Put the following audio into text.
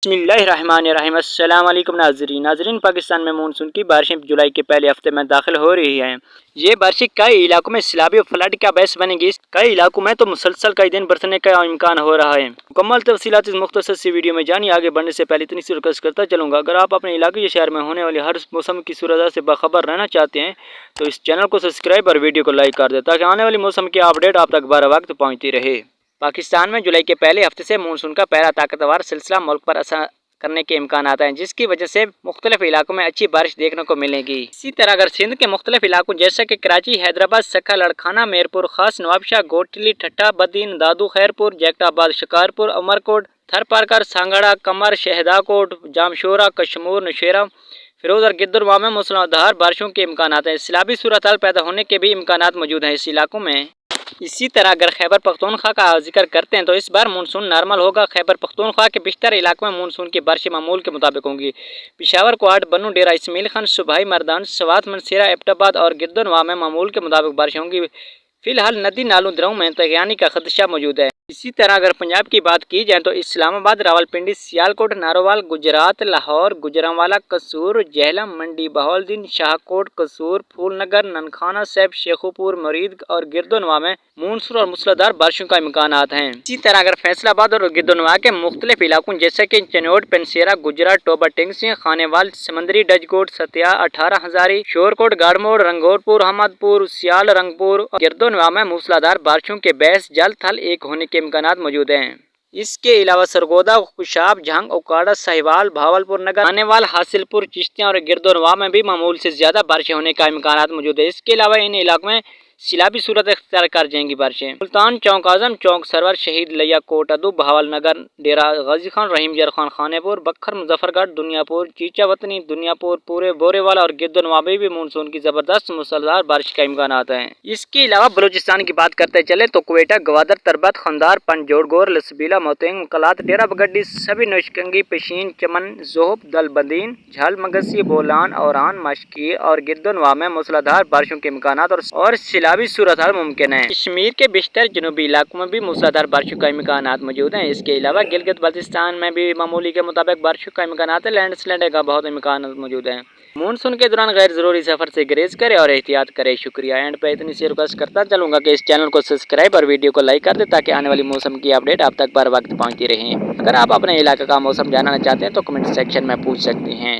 बिस्मिल्लाहिर्रहमानिर्रहीम। अस्सलाम वालेकुम नाज़रीन पाकिस्तान में मानसून की बारिशें जुलाई के पहले हफ्ते में दाखिल हो रही हैं। ये बारिशें कई इलाकों में सैलाब और फ्लड का बायस बनेगी। कई इलाकों में तो मुसलसल कई दिन बरसने का इम्कान हो रहा है। मुकम्मल तफसीलात इस मुख्तसर सी वीडियो में जानिए। आगे बढ़ने से पहले इतनी सी रिक्वेस्ट करता चलूँगा, अगर आप अपने इलाके या शहर में होने वाली हर मौसम की सूरत से बाखबर रहना चाहते हैं तो इस चैनल को सब्सक्राइब और वीडियो को लाइक कर दें ताकि आने वाली मौसम की अपडेट आप तक बर वक्त पहुँचती रहे। पाकिस्तान में जुलाई के पहले हफ्ते से मानसून का पहला ताकतवर सिलसिला मुल्क पर असर करने के इम्कान आता है, जिसकी वजह से मुख्तलिफ इलाकों में अच्छी बारिश देखने को मिलेगी। इसी तरह अगर सिंध के मुख्तलिफ इलाकों जैसे कि कराची, हैदराबाद, सक्का, लड़खाना, मेरपुर खास, नवाबशाह, गोटली, ठट्टा, बदीन, दादू, खैरपुर, जैकटाबाद, शिकारपुर, उमरकोट, थरपारकर, सांगड़ा, कमर, शहदाकोट, जामशोरा, कशमूर, नौशेरा, फिरोज और गिद्दुरवा में मूसलाधार बारिशों के इम्कान हैं। सैलाबी सूरत पैदा होने के भी इम्कान मौजूद हैं इस इलाकों में। इसी तरह अगर खैबर पख्तूनख्वा का जिक्र करते हैं तो इस बार मानसून नॉर्मल होगा। खैबर पख्तूनख्वा के बेशतर इलाकों में मानसून की बारिशें मामूल के मुताबिक होंगी। पेशावर, क्वाड, बनू, डेरा इस्माइल खान, सुबाई, मर्दान, सवात, मनसेरा, एबटाबाद और गिद्दुरवा में मामूल के मुताबिक बारिशें होंगी। फिलहाल नदी नालों दरों में तगयानी का खदशा मौजूद है। इसी तरह अगर पंजाब की बात की जाए तो इस्लामाबाद, रावलपिंडी, सियालकोट, नारोवाल, गुजरात, लाहौर, गुजरांवाला, कसूर, जेहलम, मंडी, बहाउद्दीन, शाहकोट, कसूर, फूलनगर, ननखाना साहिब, शेखुपुर, मुरीद और गिरदोनवा में मानसून और मूसलाधार बारिशों का इम्कान हैं। इसी तरह अगर फैसलाबाद और गिरदोनवा के मुख्तलिफ इलाकों जैसे कि चनोट, पेंसेरा, गुजरात, टोबा, टिंगसी, खानेवाल, समंदरी, डजकोट, सतिया, 18 हजारी, शोरकोट, गाड़मोड़, रंगोरपुर, अहमदपुर, सियाल, रंगपुर और गिरदोनवा में मूसलाधार बारिशों के बहस जल थल एक होने के इम्कानात मौजूद हैं। इसके अलावा सरगोदा, खुशाब, झांग, ओकाड़ा, साहिवाल, भावलपुर नगर, खानेवाल, हासिलपुर, चिश्तियाँ और गिरदोनवा में भी मामूल से ज्यादा बारिशें होने का इम्कान मौजूद है। इसके अलावा इन इलाकों में सैलाबी सूरत अख्तियार कर जाएंगी बारिशें। सुल्तान चौक, आजम चौक, सरवर, शहीद, लिया कोट, अदू, बहावल नगर, डेरा गाजी खान, रहीम जर खान, खानेपुर, बखर, मुजफ्फरगढ़, दुनियापुर, चीचा वतनी, दुनियापुर, पूरे बोरेवाला और गिरदोनवा में भी मानसून की जबरदस्त मूसलाधार बारिश का इम्कान हैं। इसके अलावा बलूचिस्तान की बात करते चले तो क्वेटा, गवादर, तरबत, खंदार, पंजोड़गोर, लसबीला, मोतेंग, कलात, डेरा बगड्डी, सभी नौशकंगी, पेशीन, चमन, जोहब, दलबदीन, झल, मगसी, बोलान, औरान, मशकी और गिरदोनवा में मूसलाधार बारिशों के इम्कान और सैलाबी सूरत हाल मुमकिन है। कश्मीर के बेशतर जनूबी इलाकों में भी मूसलाधार बारिशों का इम्कान मौजूद हैं। इसके अलावा गिलगित बल्तिस्तान में भी मामूली के मुताबिक बारिशों का इम्कान है। लैंडस्लाइड का बहुत इम्कान मौजूद है। मानसून के दौरान गैर जरूरी सफर से गुरेज करें और एहतियात करें। शुक्रिया। एंड पे इतनी सी रिक्वेस्ट करता चलूंगा कि इस चैनल को सब्सक्राइब और वीडियो को लाइक कर दे ताकि आने वाली मौसम की अपडेट आप तक बर वक्त पहुंचती रहे। अगर आप अपने इलाके का मौसम जानना चाहते हैं तो कमेंट सेक्शन में पूछ सकते हैं।